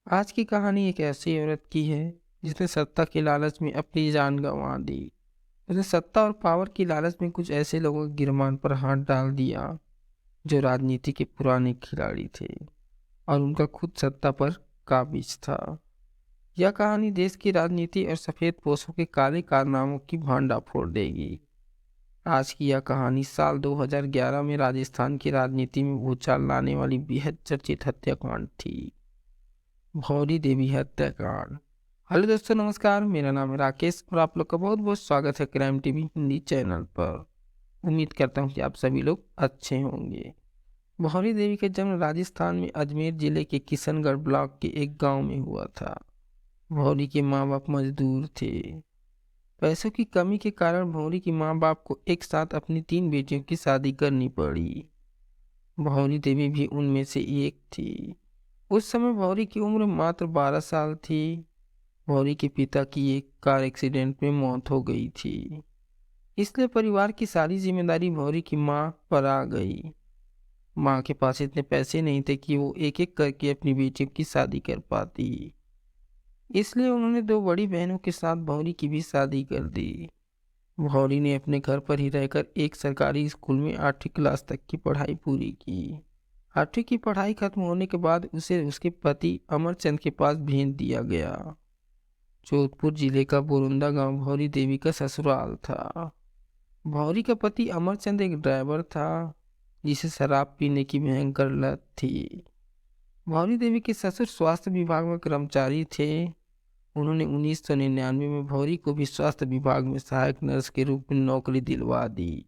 आज की कहानी एक ऐसी औरत की है जिसने सत्ता के लालच में अपनी जान गंवा दी। उसने सत्ता और पावर की लालच में कुछ ऐसे लोगों के गिरमान पर हाथ डाल दिया जो राजनीति के पुराने खिलाड़ी थे और उनका खुद सत्ता पर काबिज था। यह कहानी देश की राजनीति और सफेद पोशों के काले कारनामों की भांडा फोड़ देगी। आज की यह कहानी साल 2011 में राजस्थान की राजनीति में भूचाल लाने वाली बेहद चर्चित हत्याकांड थी, भौरी देवी हत्याकांड। हेलो दोस्तों, नमस्कार। मेरा नाम है राकेश और आप लोग का बहुत बहुत स्वागत है क्राइम टीवी हिंदी चैनल पर। उम्मीद करता हूँ कि आप सभी लोग अच्छे होंगे। भौरी देवी का जन्म राजस्थान में अजमेर जिले के किशनगढ़ ब्लॉक के एक गांव में हुआ था। भौरी के माँ बाप मजदूर थे। पैसों की कमी के कारण भौरी की माँ बाप को एक साथ अपनी 3 बेटियों की शादी करनी पड़ी। भौरी देवी भी उनमें से एक थी। उस समय भौरी की उम्र मात्र 12 साल थी। भौरी के पिता की एक कार एक्सीडेंट में मौत हो गई थी, इसलिए परिवार की सारी जिम्मेदारी भौरी की माँ पर आ गई। माँ के पास इतने पैसे नहीं थे कि वो एक एक करके अपनी बेटियों की शादी कर पाती, इसलिए उन्होंने 2 बड़ी बहनों के साथ भौरी की भी शादी कर दी। भौरी ने अपने घर पर ही रहकर एक सरकारी स्कूल में 8वीं क्लास तक की पढ़ाई पूरी की। 8वीं की पढ़ाई खत्म होने के बाद उसे उसके पति अमरचंद के पास भेज दिया गया। जोधपुर जिले का बोरुंदा गांव भौरी देवी का ससुराल था। भौरी का पति अमरचंद एक ड्राइवर था जिसे शराब पीने की भयंकर लत थी। भौरी देवी के ससुर स्वास्थ्य विभाग में कर्मचारी थे। उन्होंने 1999 में भौरी को भी स्वास्थ्य विभाग में सहायक नर्स के रूप में नौकरी दिलवा दी।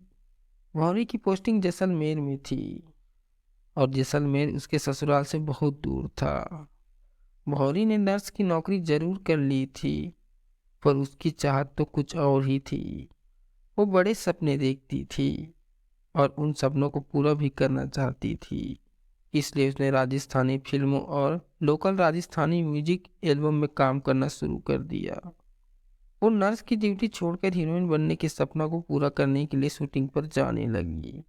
भौरी की पोस्टिंग जैसलमेर में थी और जैसलमेर उसके ससुराल से बहुत दूर था। भौरी ने नर्स की नौकरी जरूर कर ली थी, पर उसकी चाहत तो कुछ और ही थी। वो बड़े सपने देखती थी और उन सपनों को पूरा भी करना चाहती थी। इसलिए उसने राजस्थानी फिल्मों और लोकल राजस्थानी म्यूजिक एल्बम में काम करना शुरू कर दिया। वो नर्स की ड्यूटी छोड़कर हीरोइन बनने के सपना को पूरा करने के लिए शूटिंग पर जाने लगी।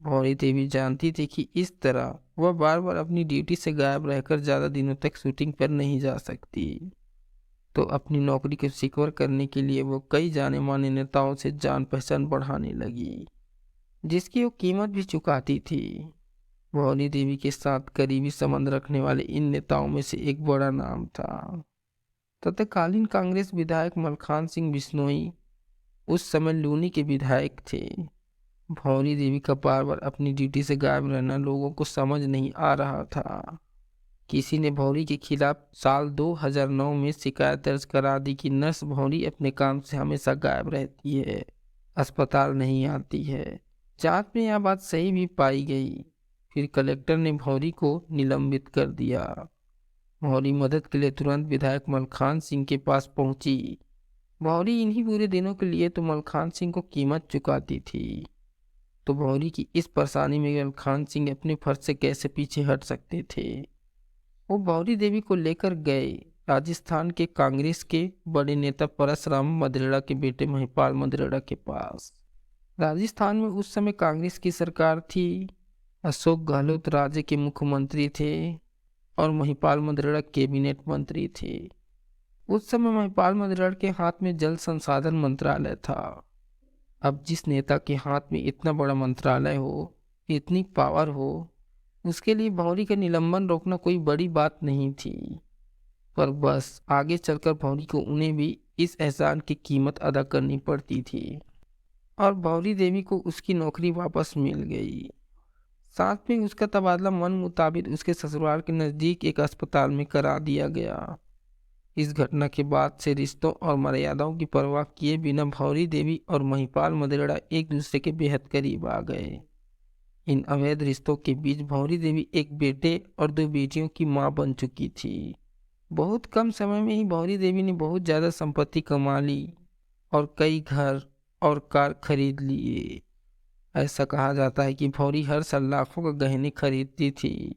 भौरी देवी जानती थी कि इस तरह वह बार बार अपनी ड्यूटी से गायब रहकर ज्यादा दिनों तक शूटिंग पर नहीं जा सकती। तो अपनी नौकरी को सिक्योर करने के लिए वो कई जाने माने नेताओं से जान पहचान बढ़ाने लगी, जिसकी वो कीमत भी चुकाती थी। भौरी देवी के साथ करीबी संबंध रखने वाले इन नेताओं में से एक बड़ा नाम था तत्कालीन कांग्रेस विधायक मलखान सिंह बिश्नोई। उस समय लूनी के विधायक थे। भौरी देवी का बार बार अपनी ड्यूटी से गायब रहना लोगों को समझ नहीं आ रहा था। किसी ने भौरी के खिलाफ साल 2009 में शिकायत दर्ज करा दी कि नर्स भौरी अपने काम से हमेशा गायब रहती है, अस्पताल नहीं आती है। जांच में यह बात सही भी पाई गई। फिर कलेक्टर ने भौरी को निलंबित कर दिया। भौरी मदद के लिए तुरंत विधायक मलखान सिंह के पास पहुंची। भौरी इन्हीं बुरे दिनों के लिए तो मलखान सिंह को कीमत चुकाती थी। तो भौरी की इस परेशानी में मलखान सिंह अपने फर्ज से कैसे पीछे हट सकते थे। वो भौरी देवी को लेकर गए राजस्थान के कांग्रेस के बड़े नेता परसराम मदरेड़ा के बेटे महिपाल मदरेड़ा के पास। राजस्थान में उस समय कांग्रेस की सरकार थी। अशोक गहलोत राज्य के मुख्यमंत्री थे और महिपाल मदरेड़ा कैबिनेट मंत्री थे। उस समय महिपाल मदरेड़ा के हाथ में जल संसाधन मंत्रालय था। अब जिस नेता के हाथ में इतना बड़ा मंत्रालय हो, इतनी पावर हो, उसके लिए भौरी का निलंबन रोकना कोई बड़ी बात नहीं थी। पर बस आगे चलकर भौरी को उन्हें भी इस एहसान की कीमत अदा करनी पड़ती थी और भौरी देवी को उसकी नौकरी वापस मिल गई। साथ में उसका तबादला मन मुताबिक उसके ससुराल के नजदीक एक अस्पताल में करा दिया गया। इस घटना के बाद से रिश्तों और मर्यादाओं की परवाह किए बिना भौरी देवी और महिपाल मदरेड़ा एक दूसरे के बेहद करीब आ गए। इन अवैध रिश्तों के बीच भौरी देवी एक बेटे और 2 बेटियों की मां बन चुकी थी। बहुत कम समय में ही भौरी देवी ने बहुत ज्यादा संपत्ति कमा ली और कई घर और कार खरीद लिए। ऐसा कहा जाता है कि भौरी हर साल लाखों का गहने खरीदती थी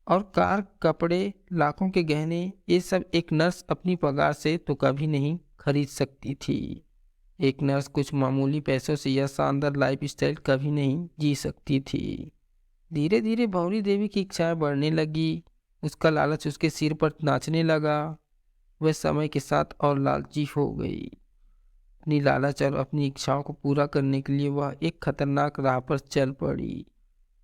और कार, कपड़े, लाखों के गहने, ये सब एक नर्स अपनी पगार से तो कभी नहीं खरीद सकती थी। एक नर्स कुछ मामूली पैसों से यह शानदार लाइफस्टाइल कभी नहीं जी सकती थी। धीरे धीरे भौरी देवी की इच्छाएं बढ़ने लगी। उसका लालच उसके सिर पर नाचने लगा। वह समय के साथ और लालची हो गई। अपनी लालच और अपनी इच्छाओं को पूरा करने के लिए वह एक खतरनाक राह पर चल पड़ी।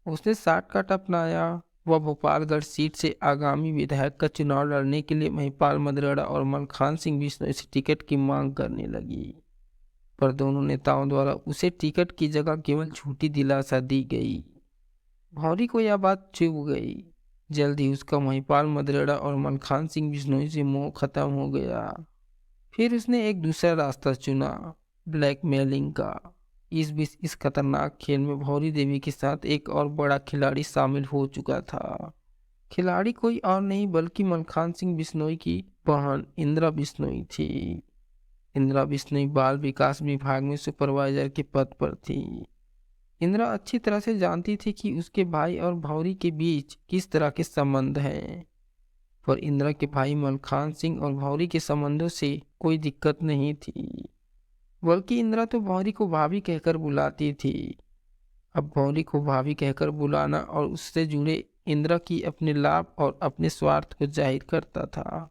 उसने शॉर्टकट अपनाया। वह भोपालगढ़ सीट से आगामी विधायक का चुनाव लड़ने के लिए महिपाल मदेरणा और मलखान सिंह बिश्नोई से टिकट की मांग करने लगी, पर दोनों नेताओं द्वारा उसे टिकट की जगह केवल झूठी दिलासा दी गई। भौरी को यह बात चुभ गई। जल्द ही उसका महिपाल मदेरणा और मलखान सिंह बिश्नोई से मोह खत्म हो गया। फिर उसने एक दूसरा रास्ता चुना, ब्लैकमेलिंग का। इस बीच इस खतरनाक खेल में भौरी देवी के साथ एक और बड़ा खिलाड़ी शामिल हो चुका था। खिलाड़ी कोई और नहीं बल्कि मलखान सिंह बिश्नोई की बहन इंदिरा बिश्नोई थी। इंदिरा बिश्नोई बाल विकास विभाग में सुपरवाइजर के पद पर थी। इंदिरा अच्छी तरह से जानती थी कि उसके भाई और भौरी के बीच किस तरह के संबंध हैं, पर इंदिरा के भाई मलखान सिंह और भौरी के संबंधों से कोई दिक्कत नहीं थी, बल्कि इंदिरा तो भौरी को भाभी कहकर बुलाती थी। अब भौरी को भाभी कहकर बुलाना और उससे जुड़े इंदिरा की अपने लाभ और अपने स्वार्थ को जाहिर करता था।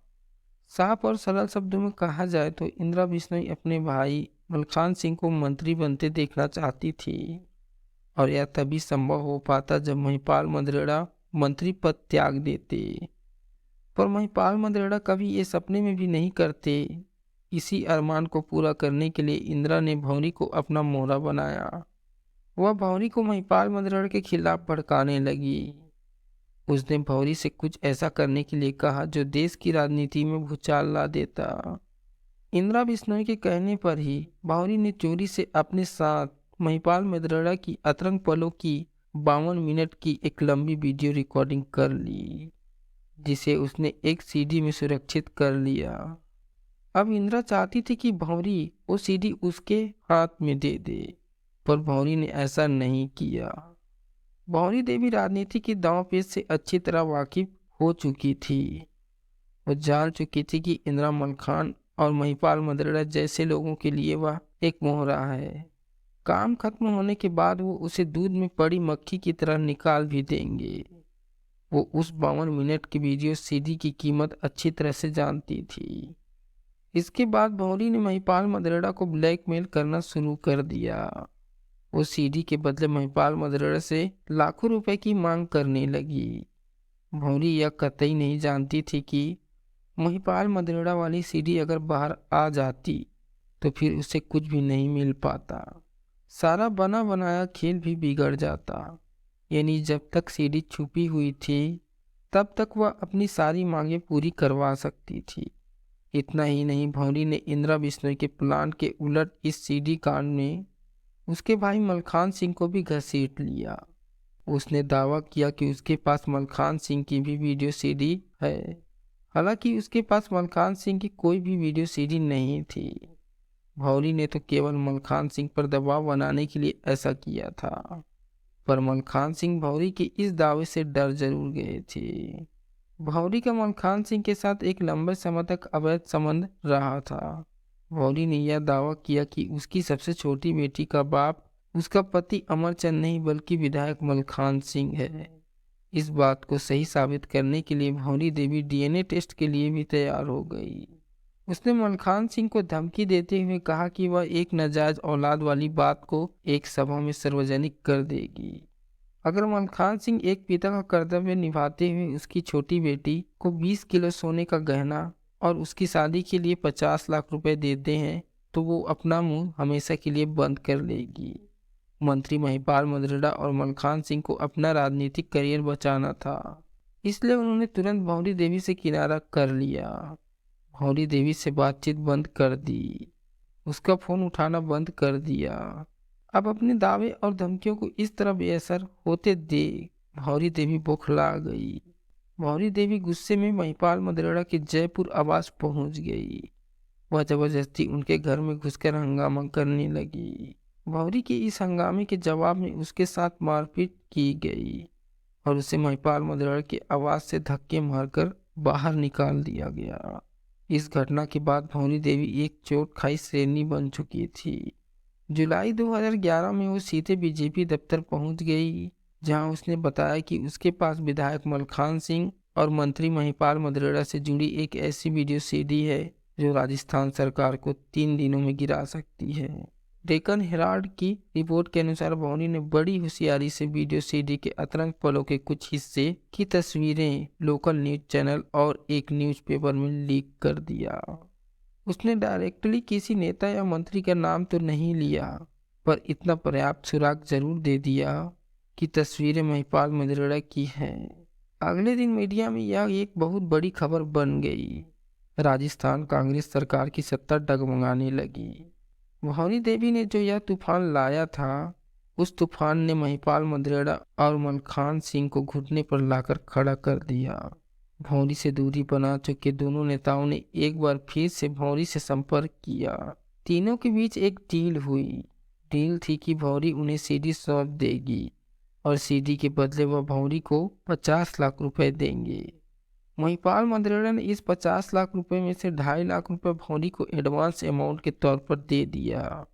साफ और सरल शब्दों में कहा जाए तो इंदिरा बिश्नोई अपने भाई मलखान सिंह को मंत्री बनते देखना चाहती थी, और यह तभी संभव हो पाता जब महिपाल मदेरणा मंत्री पद त्याग देते। पर महिपाल मदेरणा कभी ये सपने में भी नहीं करते। इसी अरमान को पूरा करने के लिए इंदिरा ने भौरी को अपना मोहरा बनाया। वह भौरी को महिपाल मदेरणा के खिलाफ भड़काने लगी। उसने भौरी से कुछ ऐसा करने के लिए कहा जो देश की राजनीति में भूचाल ला देता। इंदिरा बिश्नोई के कहने पर ही भौरी ने चोरी से अपने साथ महिपाल मदेरणा की अतरंग पलों की 52 मिनट की एक लंबी वीडियो रिकॉर्डिंग कर ली, जिसे उसने एक सीडी में सुरक्षित कर लिया। अब इंदिरा चाहती थी कि भौरी वो सीडी उसके हाथ में दे दे, पर भौरी ने ऐसा नहीं किया। भौरी देवी राजनीति की दांवपेच से अच्छी तरह वाकिफ हो चुकी थी। वो जान चुकी थी कि इंदिरा मलखान और महिपाल मदेरणा जैसे लोगों के लिए वह एक मोहरा है। काम खत्म होने के बाद वो उसे दूध में पड़ी मक्खी की तरह निकाल भी देंगे। वो उस 52 मिनट की वीडियो सीडी की कीमत अच्छी तरह से जानती थी। इसके बाद भौरी ने महिपाल मदेरणा को ब्लैकमेल करना शुरू कर दिया। वो सीडी के बदले महिपाल मदेरणा से लाखों रुपए की मांग करने लगी। भौरी यह कतई नहीं जानती थी कि महिपाल मदेरणा वाली सीडी अगर बाहर आ जाती तो फिर उसे कुछ भी नहीं मिल पाता। सारा बना बनाया खेल भी बिगड़ जाता। यानी जब तक सीडी छुपी हुई थी तब तक वह अपनी सारी मांगें पूरी करवा सकती थी। इतना ही नहीं, भौरी ने इंदिरा बिश्नोई के प्लान के उलट इस सीडी कांड में उसके भाई मलखान सिंह को भी घसीट लिया। उसने दावा किया कि उसके पास मलखान सिंह की भी वीडियो सीडी है, हालांकि उसके पास मलखान सिंह की कोई भी वीडियो सीडी नहीं थी। भौरी ने तो केवल मलखान सिंह पर दबाव बनाने के लिए ऐसा किया था, पर मलखान सिंह भौरी के इस दावे से डर जरूर गए थे। भौरी का मलखान सिंह के साथ एक लंबे समय तक अवैध संबंध रहा था। भौरी ने यह दावा किया कि उसकी सबसे छोटी बेटी का बाप उसका पति अमरचंद नहीं बल्कि विधायक मलखान सिंह है। इस बात को सही साबित करने के लिए भौरी देवी डीएनए टेस्ट के लिए भी तैयार हो गई। उसने मलखान सिंह को धमकी देते हुए कहा कि वह एक नाजायज औलाद वाली बात को एक सभा में सार्वजनिक कर देगी अगर मलखान सिंह एक पिता का कर्तव्य निभाते हुए उसकी छोटी बेटी को 20 किलो सोने का गहना और उसकी शादी के लिए 50 लाख रुपए देते हैं तो वो अपना मुंह हमेशा के लिए बंद कर लेगी। मंत्री महिपाल मदेरणा और मलखान सिंह को अपना राजनीतिक करियर बचाना था, इसलिए उन्होंने तुरंत भौरी देवी से किनारा कर लिया। भौरी देवी से बातचीत बंद कर दी, उसका फोन उठाना बंद कर दिया। अब अपने दावे और धमकियों को इस तरह बेअसर होते देख भौरी देवी बौखला गई। भौरी देवी गुस्से में महिपाल मदेरणा के जयपुर आवास पहुंच गई। वह जबरदस्ती उनके घर में घुसकर हंगामा करने लगी। भौरी के इस हंगामे के जवाब में उसके साथ मारपीट की गई और उसे महिपाल मदेरणा के आवास से धक्के मारकर बाहर निकाल दिया गया। इस घटना के बाद भौरी देवी एक चोट खाई शेरनी बन चुकी थी। जुलाई 2011 में वो सीधे बीजेपी दफ्तर पहुंच गई, जहां उसने बताया कि उसके पास विधायक मलखान सिंह और मंत्री महिपाल मदेवड़ा से जुड़ी एक ऐसी वीडियो सीडी है जो राजस्थान सरकार को 3 दिनों में गिरा सकती है। डेक्कन हेराल्ड की रिपोर्ट के अनुसार भौरी ने बड़ी होशियारी से वीडियो सीडी के अतरंग पलों के कुछ हिस्से की तस्वीरें लोकल न्यूज चैनल और एक न्यूज़पेपर में लीक कर दिया। उसने डायरेक्टली किसी नेता या मंत्री का नाम तो नहीं लिया, पर इतना पर्याप्त सुराग जरूर दे दिया कि तस्वीरें महिपाल मदेवड़ा की हैं। अगले दिन मीडिया में यह एक बहुत बड़ी खबर बन गई। राजस्थान कांग्रेस सरकार की सत्ता डगमगाने लगी। भौरी देवी ने जो यह तूफान लाया था, उस तूफान ने महिपाल मदेवड़ा और मलखान सिंह को घुटने पर लाकर खड़ा कर दिया। भौरी से दूरी बना चुके दोनों नेताओं ने एक बार फिर से भौरी से संपर्क किया। तीनों के बीच एक डील हुई। डील थी कि भौरी उन्हें सीडी सौंप देगी और सीडी के बदले वह भौरी को 50 लाख रुपए देंगे। महिपाल मदेवड़ा ने इस 50 लाख रुपए में से 2.5 लाख रुपए भौरी को एडवांस अमाउंट के तौर पर दे दिया।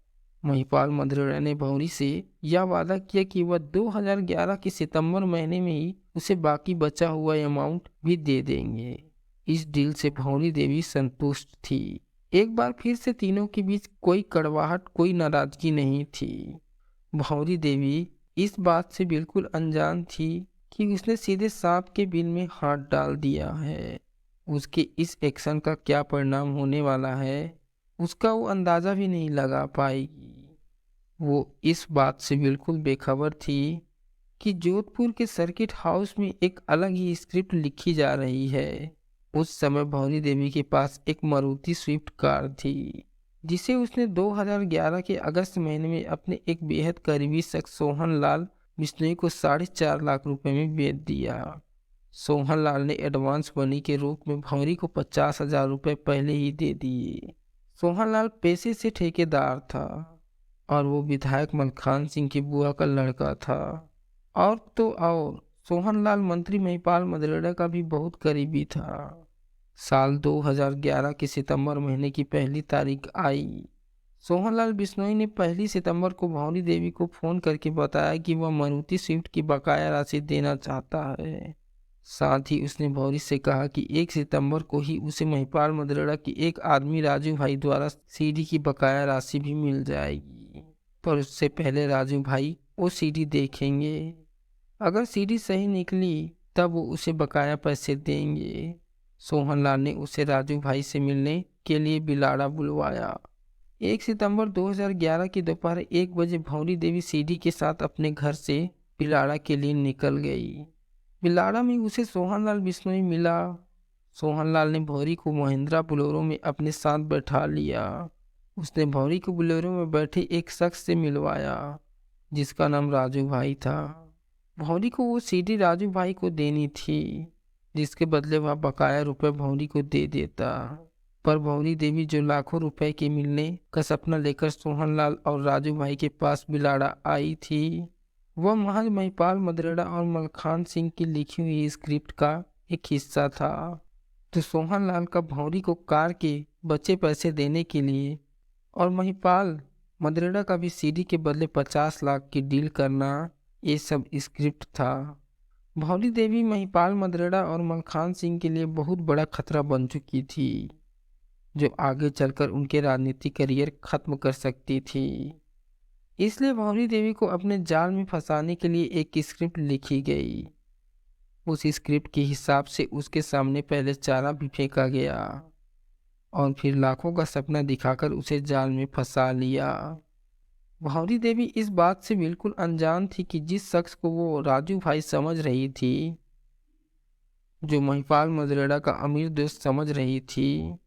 महिपाल मदेवड़ा ने भौरी से यह वादा किया कि वह 2011 के सितंबर महीने में ही उसे बाकी बचा हुआ अमाउंट भी दे देंगे। इस डील से भौरी देवी संतुष्ट थी। एक बार फिर से तीनों के बीच कोई कड़वाहट, कोई नाराजगी नहीं थी। भौरी देवी इस बात से बिल्कुल अनजान थी कि उसने सीधे सांप के बिल में हाथ डाल दिया है। उसके इस एक्शन का क्या परिणाम होने वाला है, उसका वो अंदाजा भी नहीं लगा पाएगी। वो इस बात से बिल्कुल बेखबर थी कि जोधपुर के सर्किट हाउस में एक अलग ही स्क्रिप्ट लिखी जा रही है। उस समय भौरी देवी के पास एक मारुति स्विफ्ट कार थी, जिसे उसने 2011 के अगस्त महीने में अपने एक बेहद करीबी शख्स सोहन लाल बिश्नोई को 4.5 लाख रुपए में बेच दिया। सोहन लाल ने एडवांस मनी के रूप में भौरी को 50,000 रुपए पहले ही दे दिए। सोहन लाल पेशे से ठेकेदार था और वो विधायक मलखान सिंह की बुआ का लड़का था। और तो और सोहन लाल मंत्री महिपाल मदेवड़ा का भी बहुत करीबी था। साल 2011 के सितंबर महीने की 1 तारीख आई। सोहन लाल बिश्नोई ने 1 सितंबर को भौरी देवी को फोन करके बताया कि वह मारुति स्विफ्ट की बकाया राशि देना चाहता है। साथ ही उसने भौरी से कहा कि 1 सितंबर को ही उसे महिपाल मदेवड़ा की एक आदमी राजू भाई द्वारा सीडी की बकाया राशि भी मिल जाएगी, पर उससे पहले राजू भाई वो सीडी देखेंगे। अगर सीडी सही निकली तब वो उसे बकाया पैसे देंगे। सोहन लाल ने उसे राजू भाई से मिलने के लिए बिलाड़ा बुलवाया। 1 सितंबर 2011 की दोपहर 1 बजे भौरी देवी सीडी के साथ अपने घर से बिलाड़ा के लिए निकल गई। बिलाड़ा में उसे सोहन लाल बिश्नोई मिला। सोहन लाल ने भौरी को महिंद्रा बोलेरो में अपने साथ बैठा लिया। उसने भौरी को बोलेरो में बैठे एक शख्स से मिलवाया जिसका नाम राजू भाई था। भौरी को वो सीडी राजू भाई को देनी थी, जिसके बदले वह बकाया रुपए भौरी को दे देता। पर भौरी देवी जो लाखों रुपए के मिलने का सपना लेकर सोहन लाल और राजू भाई के पास बिलाड़ा आई थी, वह महज महिपाल मदेवड़ा और मलखान सिंह की लिखी हुई स्क्रिप्ट का एक हिस्सा था। तो सोहन लाल का भौरी को कार के बचे पैसे देने के लिए और महिपाल मदेवड़ा का भी सीडी के बदले 50 लाख की डील करना, ये सब स्क्रिप्ट था। भौरी देवी महिपाल मदेवड़ा और मलखान सिंह के लिए बहुत बड़ा खतरा बन चुकी थी, जो आगे चलकर उनके राजनीतिक करियर खत्म कर सकती थी। इसलिए भौरी देवी को अपने जाल में फंसाने के लिए एक स्क्रिप्ट लिखी गई। उस स्क्रिप्ट के हिसाब से उसके सामने पहले चारा भी फेंका गया और फिर लाखों का सपना दिखाकर उसे जाल में फंसा लिया। भौरी देवी इस बात से बिल्कुल अनजान थी कि जिस शख्स को वो राजू भाई समझ रही थी, जो महिपाल मदेवड़ा का अमीर दोस्त समझ रही थी,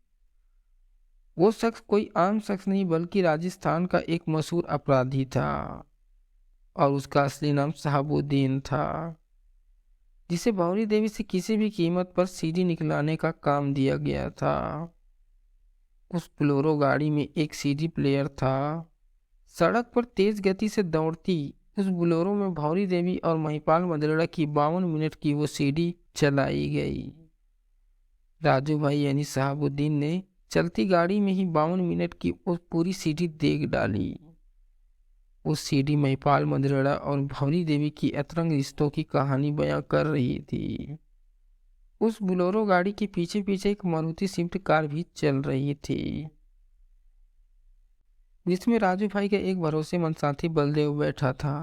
वो शख्स कोई आम शख्स नहीं बल्कि राजस्थान का एक मशहूर अपराधी था और उसका असली नाम शहाबुद्दीन था, जिसे भौरी देवी से किसी भी कीमत पर सीडी निकलाने का काम दिया गया था। उस बोलेरो गाड़ी में एक सीडी प्लेयर था। सड़क पर तेज गति से दौड़ती उस बोलेरो में भौरी देवी और महिपाल मदेवड़ा की 52 मिनट की वो सीडी चलाई गई। राजू भाई यानी शहाबुद्दीन ने चलती गाड़ी में ही 52 मिनट की वो पूरी सीडी देख डाली। उस सीडी महिपाल मदेवड़ा और भौरी देवी की अतरंग रिश्तों की कहानी बयां कर रही थी। उस बोलेरो गाड़ी के पीछे पीछे एक मारुति स्विफ्ट कार भी चल रही थी, जिसमें राजू भाई का एक भरोसेमंद साथी बलदेव बैठा था।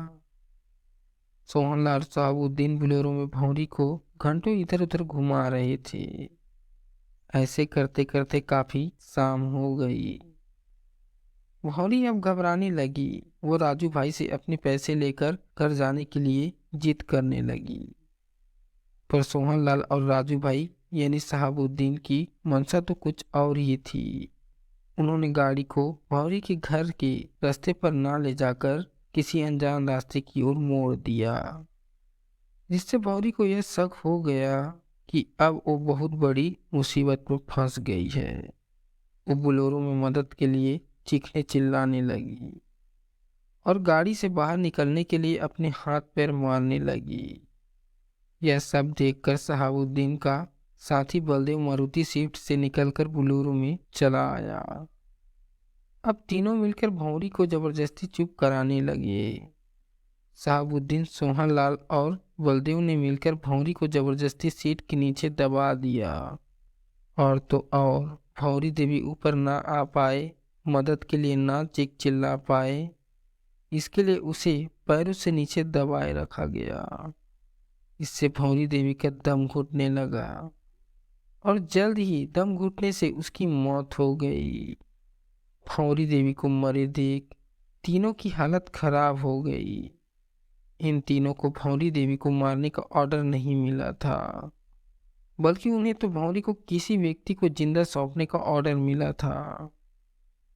सोहनलाल शहाबुद्दीन बोलेरो में भौरी को घंटों इधर उधर घुमा रहे थे। ऐसे करते करते काफी शाम हो गई। भौरी अब घबराने लगी। वो राजू भाई से अपने पैसे लेकर घर जाने के लिए जिद करने लगी, पर सोहनलाल और राजू भाई यानी शहाबुद्दीन की मंशा तो कुछ और ही थी। उन्होंने गाड़ी को भौरी के घर के रास्ते पर ना ले जाकर किसी अनजान रास्ते की ओर मोड़ दिया, जिससे भौरी को यह शक हो गया कि अब वो बहुत बड़ी मुसीबत में फंस गई है। वो बोलेरो में मदद के लिए चीखने चिल्लाने लगी और गाड़ी से बाहर निकलने के लिए अपने हाथ पैर मारने लगी। यह सब देखकर शहाबुद्दीन का साथी बलदेव मारुति स्विफ्ट से निकलकर बोलेरो में चला आया। अब तीनों मिलकर भौरी को जबरदस्ती चुप कराने लगे। शहाबुद्दीन, सोहनलाल और बलदेव ने मिलकर भौरी को जबरदस्ती सीट के नीचे दबा दिया। और तो और भौरी देवी ऊपर ना आ पाए, मदद के लिए ना चीख चिल्ला पाए, इसके लिए उसे पैरों से नीचे दबाए रखा गया। इससे भौरी देवी का दम घुटने लगा और जल्द ही दम घुटने से उसकी मौत हो गई। भौरी देवी को मरे देख तीनों की हालत खराब हो गई। इन तीनों को भौरी देवी को मारने का ऑर्डर नहीं मिला था, बल्कि उन्हें तो भौरी को किसी व्यक्ति को जिंदा सौंपने का ऑर्डर मिला था।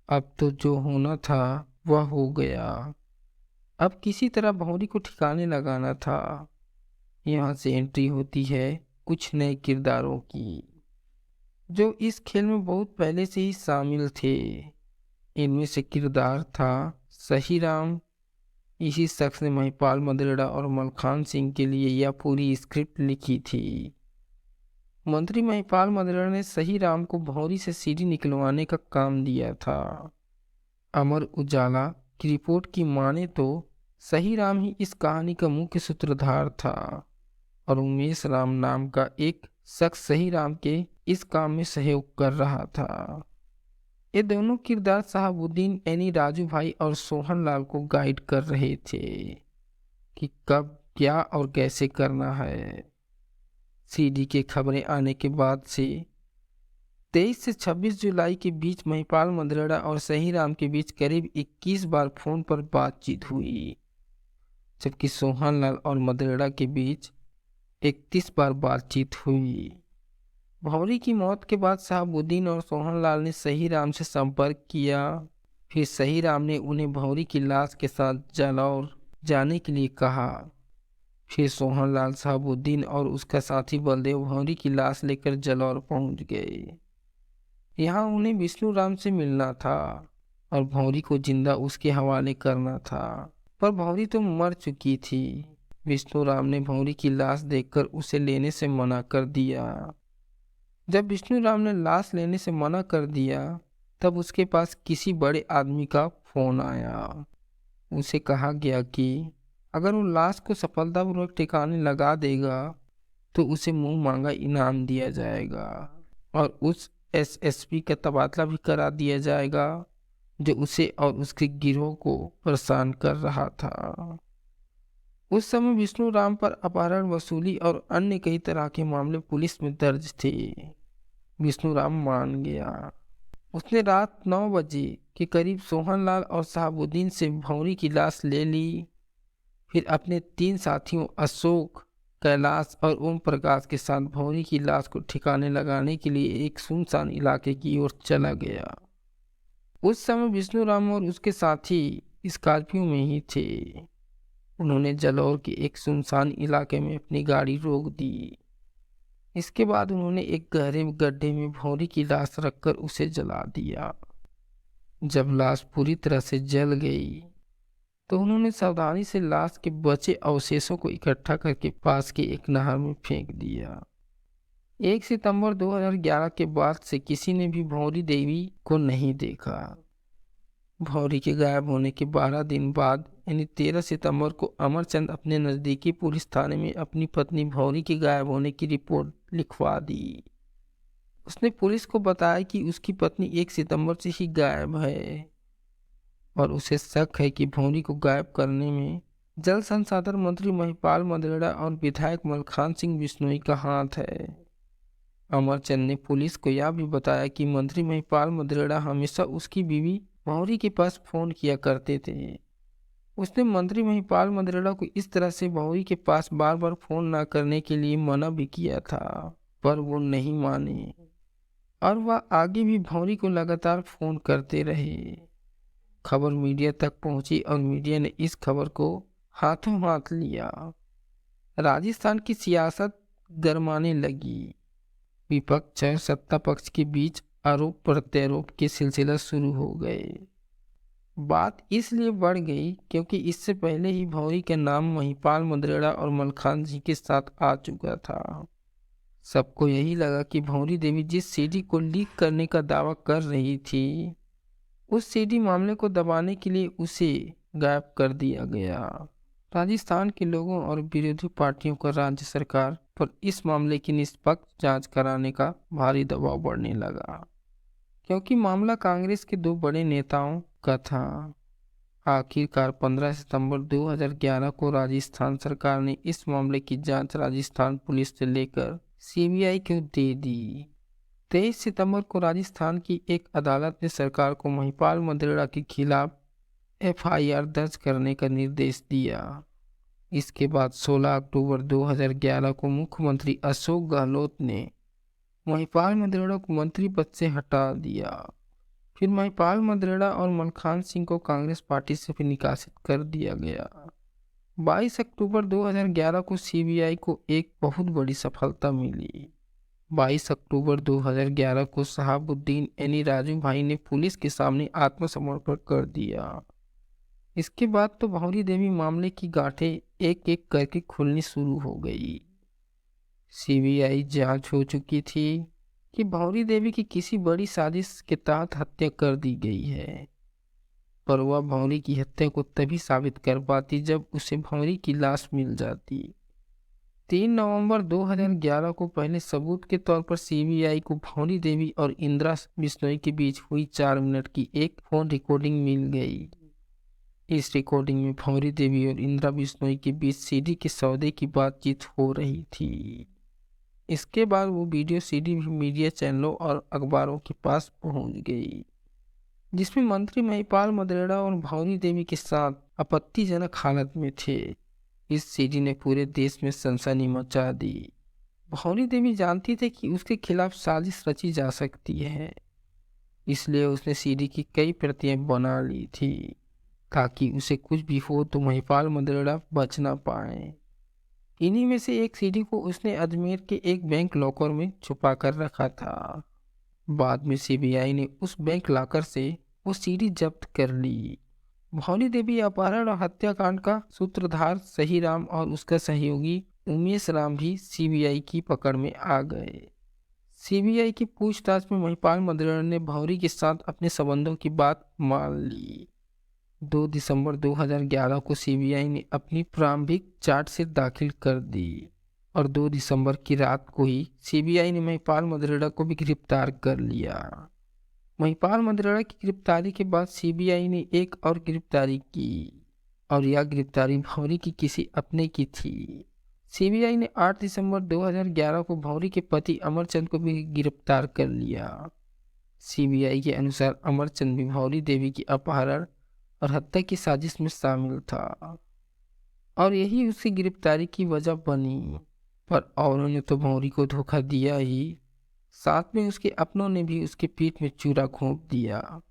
अब तो जो होना था वह हो गया। अब किसी तरह भौरी को ठिकाने लगाना था। यहाँ से एंट्री होती है कुछ नए किरदारों की, जो इस खेल में बहुत पहले से ही शामिल थे। इनमें से किरदार था सही राम। इसी शख्स ने महिपाल मदेड़ा और मलखान सिंह के लिए यह पूरी स्क्रिप्ट लिखी थी। मंत्री महिपाल मदेड़ा ने सही राम को भौरी से सीढ़ी निकलवाने का काम दिया था। अमर उजाला की रिपोर्ट की माने तो सही राम ही इस कहानी का मुख्य सूत्रधार था और उमेश राम नाम का एक शख्स सही राम के इस काम में सहयोग कर रहा था। ये दोनों किरदार शहाबुद्दीन यानी राजू भाई और सोहनलाल को गाइड कर रहे थे कि कब क्या और कैसे करना है। सीडी के खबरें आने के बाद से 23 से 26 जुलाई के बीच महिपाल मदेड़ा और सही राम के बीच करीब 21 बार फोन पर बातचीत हुई, जबकि सोहनलाल और मदेड़ा के बीच 31 बार बातचीत हुई। भौरी की मौत के बाद शहाबुद्दीन और सोहनलाल ने सही राम से संपर्क किया। फिर सही राम ने उन्हें भौरी की लाश के साथ जालौर जाने के लिए कहा। फिर सोहनलाल, शहाबुद्दीन और उसका साथी बलदेव भौरी की लाश लेकर जालौर पहुंच गए। यहाँ उन्हें विष्णु राम से मिलना था और भौरी को जिंदा उसके हवाले करना था, पर भौरी तो मर चुकी थी। विष्णु राम ने भौरी की लाश देखकर उसे लेने से मना कर दिया। जब विष्णु राम ने लाश लेने से मना कर दिया, तब उसके पास किसी बड़े आदमी का फोन आया। उसे कहा गया कि अगर वो लाश को सफलतापूर्वक ठिकाने लगा देगा तो उसे मुंह मांगा इनाम दिया जाएगा और उस एसएसपी का तबादला भी करा दिया जाएगा जो उसे और उसके गिरोह को परेशान कर रहा था। उस समय विष्णु राम पर अपहरण, वसूली और अन्य कई तरह के मामले पुलिस में दर्ज थे। विष्णु राम मान गया। उसने रात 9 बजे के करीब सोहनलाल और शहाबुद्दीन से भौरी की लाश ले ली। फिर अपने 3 साथियों अशोक, कैलाश और ओम प्रकाश के साथ भौरी की लाश को ठिकाने लगाने के लिए एक सुनसान इलाके की ओर चला गया। उस समय विष्णु राम और उसके साथी स्कॉर्पियो में ही थे। उन्होंने जालौर के एक सुनसान इलाके में अपनी गाड़ी रोक दी। इसके बाद उन्होंने एक गहरे गड्ढे में भौरी की लाश रखकर उसे जला दिया। जब लाश पूरी तरह से जल गई तो उन्होंने सावधानी से लाश के बचे अवशेषों को इकट्ठा करके पास के एक नहर में फेंक दिया। 1 सितंबर 2011 के बाद से किसी ने भी भौरी देवी को नहीं देखा। भौरी के गायब होने के 12 दिन बाद यानी 13 सितंबर को अमरचंद अपने नज़दीकी पुलिस थाने में अपनी पत्नी भौरी के गायब होने की रिपोर्ट लिखवा दी। उसने पुलिस को बताया कि उसकी पत्नी 1 सितंबर से ही गायब है और उसे शक है कि भौरी को गायब करने में जल संसाधन मंत्री महिपाल मदेड़ा और विधायक मलखान सिंह बिश्नोई का हाथ है। अमरचंद ने पुलिस को यह भी बताया कि मंत्री महिपाल मदेड़ा हमेशा उसकी बीवी भौरी के पास फोन किया करते थे। उसने मंत्री महिपाल मदेड़ा को इस तरह से भौरी के पास बार बार फोन ना करने के लिए मना भी किया था, पर वो नहीं माने और वह आगे भी भौरी को लगातार फोन करते रहे। खबर मीडिया तक पहुंची और मीडिया ने इस खबर को हाथों हाथ लिया। राजस्थान की सियासत गरमाने लगी। विपक्ष और सत्ता पक्ष के बीच आरोप प्रत्यारोप के सिलसिला शुरू हो गए। बात इसलिए बढ़ गई क्योंकि इससे पहले ही भौरी का नाम महिपाल मदेड़ा और मलखान जी के साथ आ चुका था। सबको यही लगा कि भौरी देवी जिस सीडी को लीक करने का दावा कर रही थी, उस सीडी मामले को दबाने के लिए उसे गायब कर दिया गया। राजस्थान के लोगों और विरोधी पार्टियों का राज्य सरकार पर इस मामले की निष्पक्ष जांच कराने का भारी दबाव बढ़ने लगा, क्योंकि मामला कांग्रेस के 2 बड़े नेताओं का था। आखिरकार 15 सितंबर 2011 को राजस्थान सरकार ने इस मामले की जांच राजस्थान पुलिस से लेकर सीबीआई को दे दी। 23 सितंबर को राजस्थान की एक अदालत ने सरकार को महिपाल मदेड़ा के खिलाफ एफआईआर दर्ज करने का निर्देश दिया। इसके बाद 16 अक्टूबर 2011 को मुख्यमंत्री अशोक गहलोत ने महिपाल मदेड़ा को मंत्री पद से हटा दिया। फिर महिपाल मदेड़ा और मलखान सिंह को कांग्रेस पार्टी से भी निकासित कर दिया गया। 22 अक्टूबर 2011 को सीबीआई को एक बहुत बड़ी सफलता मिली। 22 अक्टूबर 2011 को शहाबुद्दीन यानी राजू भाई ने पुलिस के सामने आत्मसमर्पण कर दिया। इसके बाद तो भौरी देवी मामले की गांठें एक एक करके खुलनी शुरू हो गई। सीबीआई जांच हो चुकी थी कि भौरी देवी की किसी बड़ी साजिश के तहत हत्या कर दी गई है, पर वह भौरी की हत्या को तभी साबित कर पाती जब उसे भौरी की लाश मिल जाती। 3 नवंबर 2011 को पहले सबूत के तौर पर सीबीआई को भौरी देवी और इंदिरा बिश्नोई के बीच हुई 4 मिनट की एक फोन रिकॉर्डिंग मिल गई। इस रिकॉर्डिंग में भौरी देवी और इंदिरा बिश्नोई के बीच सीडी के सौदे की बातचीत हो रही थी। इसके बाद वो वीडियो सीडी भी मीडिया चैनलों और अखबारों के पास पहुंच गई, जिसमें मंत्री महिपाल मदेड़ा और भौरी देवी के साथ आपत्तिजनक हालत में थे। इस सीडी ने पूरे देश में सनसनी मचा दी। भौरी देवी जानती थी कि उसके खिलाफ साजिश रची जा सकती है, इसलिए उसने सीडी की कई प्रतियां बना ली थी ताकि उसे कुछ भी हो तो महिपाल मदेड़ा बच ना पाए। इन्हीं में से एक सीडी को उसने अजमेर के एक बैंक लॉकर में छुपा कर रखा था। बाद में सीबीआई ने उस बैंक लॉकर से वो सीडी जब्त कर ली। भौरी देवी अपहरण और हत्याकांड का सूत्रधार सही राम और उसका सहयोगी उमेश राम भी सीबीआई की पकड़ में आ गए। सीबीआई की पूछताछ में महिपाल मदेड़ा ने भौरी के साथ अपने संबंधों की बात मान ली। 2 दिसंबर 2011 को सीबीआई ने अपनी प्रारंभिक चार्जशीट दाखिल कर दी और 2 दिसंबर की रात को ही सीबीआई ने महिपाल मदेड़ा को भी गिरफ्तार कर लिया। महिपाल मदेड़ा की गिरफ्तारी के बाद सीबीआई ने एक और गिरफ्तारी की और यह गिरफ्तारी भौरी की किसी अपने की थी। सीबीआई ने 8 दिसंबर 2011 को भौरी के पति अमरचंद को भी गिरफ्तार कर लिया। सीबीआई के अनुसार अमरचंद भी भौरी देवी की अपहरण और हत्या की साजिश में शामिल था और यही उसकी गिरफ्तारी की वजह बनी। पर औरों ने तो भौरी को धोखा दिया ही, साथ में उसके अपनों ने भी उसके पीठ में चूरा घोंप दिया।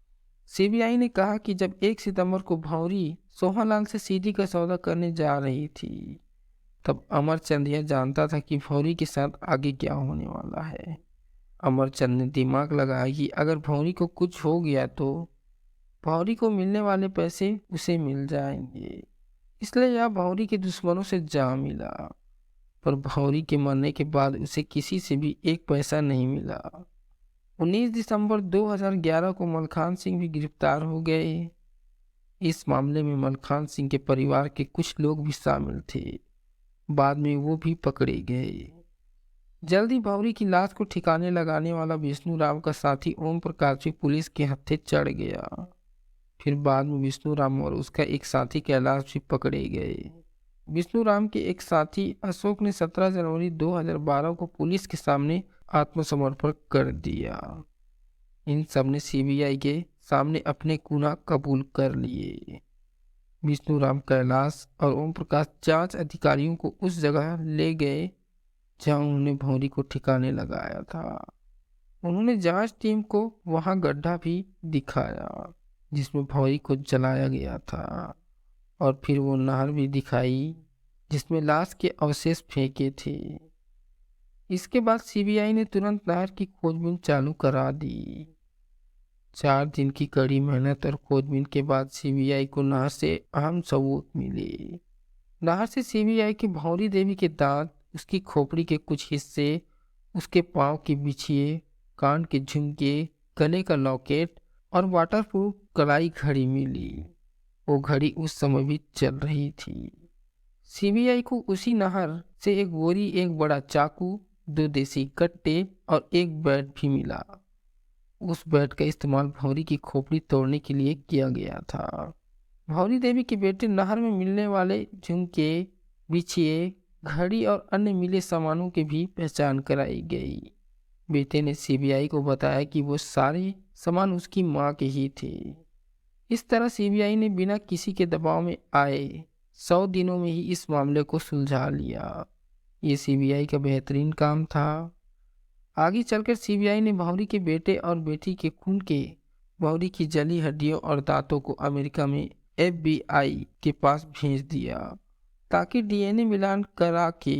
सीबीआई ने कहा कि जब 1 सितंबर को भौरी सोहनलाल से सीडी का सौदा करने जा रही थी, तब अमरचंद यह जानता था कि भौरी के साथ आगे क्या होने वाला है। अमरचंद ने दिमाग लगाया कि अगर भौरी को कुछ हो गया तो भौरी को मिलने वाले पैसे उसे मिल जाएंगे, इसलिए यह भौरी के दुश्मनों से जा मिला। पर भौरी के मरने के बाद उसे किसी से भी एक पैसा नहीं मिला। 19 दिसंबर 2011 को मलखान सिंह भी गिरफ्तार हो गए। इस मामले में मलखान सिंह के परिवार के कुछ लोग भी शामिल थे। बाद में वो भी पकड़े गए। जल्दी भौरी की लाश को ठिकाने लगाने वाला विष्णु राम का साथी ओम प्रकाश भी पुलिस के हत्थे चढ़ गया। फिर बाद में विष्णु राम और उसका एक साथी कैलाश भी पकड़े गए। विष्णु राम के एक साथी अशोक ने 17 जनवरी 2012 को पुलिस के सामने आत्मसमर्पण कर दिया। इन सब ने सीबीआई के सामने अपने गुनाह कबूल कर लिए। विष्णु राम, कैलाश और ओम प्रकाश जांच अधिकारियों को उस जगह ले गए जहां उन्होंने भौरी को ठिकाने लगाया था। उन्होंने जांच टीम को वहां गड्ढा भी दिखाया जिसमें भौरी को जलाया गया था, और फिर वो नहर भी दिखाई जिसमें लाश के अवशेष फेंके थे। इसके बाद सीबीआई ने तुरंत नहर की खोजबीन चालू करा दी। 4 दिन की कड़ी मेहनत और खोजबीन के बाद सीबीआई को नहर से अहम सबूत मिले। नहर से सीबीआई की भौरी देवी के दांत, उसकी खोपड़ी के कुछ हिस्से, उसके पांव के बिछिए, कान के झुमके, गले का लॉकेट और वाटरप्रूफ कलाई घड़ी मिली। वो घड़ी उस समय भी चल रही थी। सीबीआई को उसी नहर से एक बोरी, एक बड़ा चाकू, 2 देसी कट्टे और एक बैट भी मिला। उस बैट का इस्तेमाल भौरी की खोपड़ी तोड़ने के लिए किया गया था। भौरी देवी के बेटे नहर में मिलने वाले झुमके, बिछिए, घड़ी और अन्य मिले सामानों की भी पहचान कराई गई। बेटे ने सीबीआई को बताया कि वो सारे सामान उसकी मां के ही थे। इस तरह सीबीआई ने बिना किसी के दबाव में आए 100 दिनों में ही इस मामले को सुलझा लिया। ये सीबीआई का बेहतरीन काम था। आगे चलकर सीबीआई ने भौरी के बेटे और बेटी के खून के, भौरी की जली हड्डियों और दांतों को अमेरिका में FBI के पास भेज दिया ताकि डीएनए मिलान करा के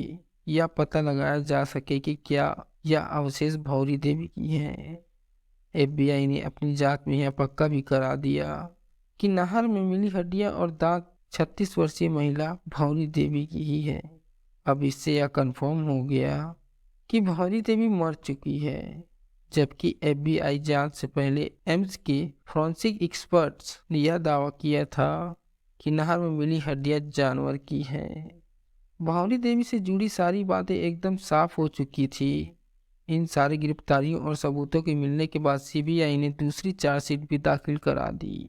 यह पता लगाया जा सके कि क्या यह अवशेष भौरी देवी की हैं। FBI ने अपनी जांच में यह पक्का भी करा दिया कि नहर में मिली हड्डियां और दांत 36 वर्षीय महिला भौरी देवी की ही है। अब इससे यह कंफर्म हो गया कि भौरी देवी मर चुकी है, जबकि FBI जांच से पहले एम्स के फॉरेंसिक एक्सपर्ट्स ने यह दावा किया था कि नहर में मिली हड्डियां जानवर की हैं। भौरी देवी से जुड़ी सारी बातें एकदम साफ हो चुकी थी। इन सारी गिरफ्तारियों और सबूतों के मिलने के बाद सीबीआई ने दूसरी चार्जशीट भी दाखिल करा दी।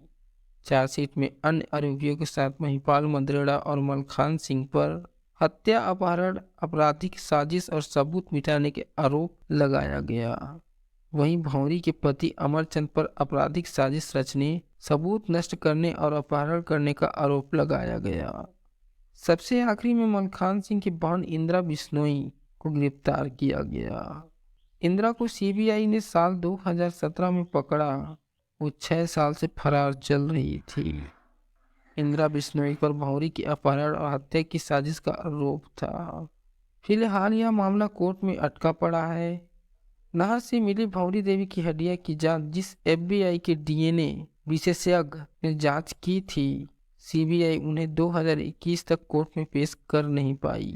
चार्जशीट में अन्य आरोपियों के साथ महिपाल मंद्रेड़ा और मलखान सिंह पर हत्या, अपहरण, आपराधिक साजिश और सबूत मिटाने के आरोप लगाया गया। वहीं भौरी के पति अमरचंद पर आपराधिक साजिश रचने, सबूत नष्ट करने और अपहरण करने का आरोप लगाया गया। सबसे आखिरी में मलखान सिंह की बहन इंदिरा बिश्नोई को गिरफ्तार किया गया। इंदिरा को सीबीआई ने साल 2017 में पकड़ा। वो 6 साल से फरार चल रही थी। इंदिरा बिश्नोई पर भौरी की अपहरण और हत्या की साजिश का आरोप था। फिलहाल यह मामला कोर्ट में अटका पड़ा है। नहर से मिली भौरी देवी की हड्डियां की जांच जिस FBI के डीएनए विशेषज्ञ ने जांच की थी, सीबीआई उन्हें 2021 तक कोर्ट में पेश कर नहीं पाई।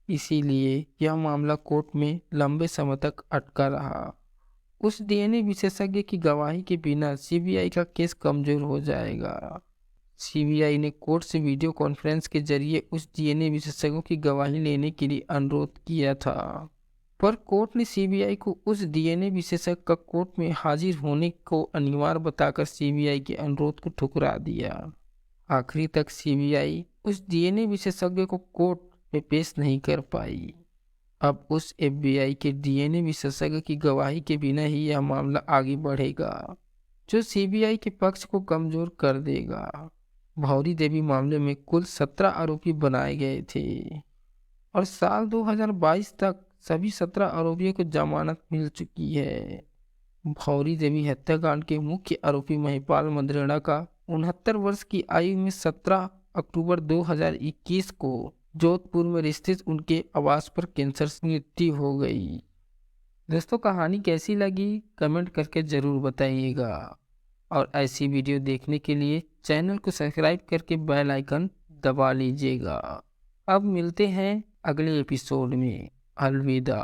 इसीलिए यह मामला कोर्ट में लंबे समय तक अटका रहा। उस डीएनए विशेषज्ञ की गवाही के बिना सीबीआई का केस कमजोर हो जाएगा। सीबीआई ने कोर्ट से वीडियो कॉन्फ्रेंस के जरिए उस डीएनए विशेषज्ञों की गवाही लेने के लिए अनुरोध किया था, पर कोर्ट ने सीबीआई को उस डीएनए विशेषज्ञ का कोर्ट में हाजिर होने को अनिवार्य बताकर सीबीआई के अनुरोध को ठुकरा दिया। आखिरी तक सीबीआई उस डीएनए विशेषज्ञ को कोर्ट में पेश नहीं कर पाई। अब उस FBI के डीएनए विशेषज्ञ की गवाही के बिना ही यह मामला आगे बढ़ेगा, जो सीबीआई के पक्ष को कमजोर कर देगा। भौरी देवी मामले में कुल 17 आरोपी बनाए गए थे और साल 2022 तक सभी 17 आरोपियों को जमानत मिल चुकी है। भौरी देवी हत्याकांड के मुख्य आरोपी महिपाल मंद्रेड़ा का 69 वर्ष की आयु में 17 अक्टूबर 2021 को जोधपुर में स्थित उनके आवास पर कैंसर से मृत्यु हो गई। दोस्तों, कहानी कैसी लगी कमेंट करके ज़रूर बताइएगा, और ऐसी वीडियो देखने के लिए चैनल को सब्सक्राइब करके बेल आइकन दबा लीजिएगा। अब मिलते हैं अगले एपिसोड में। अलविदा।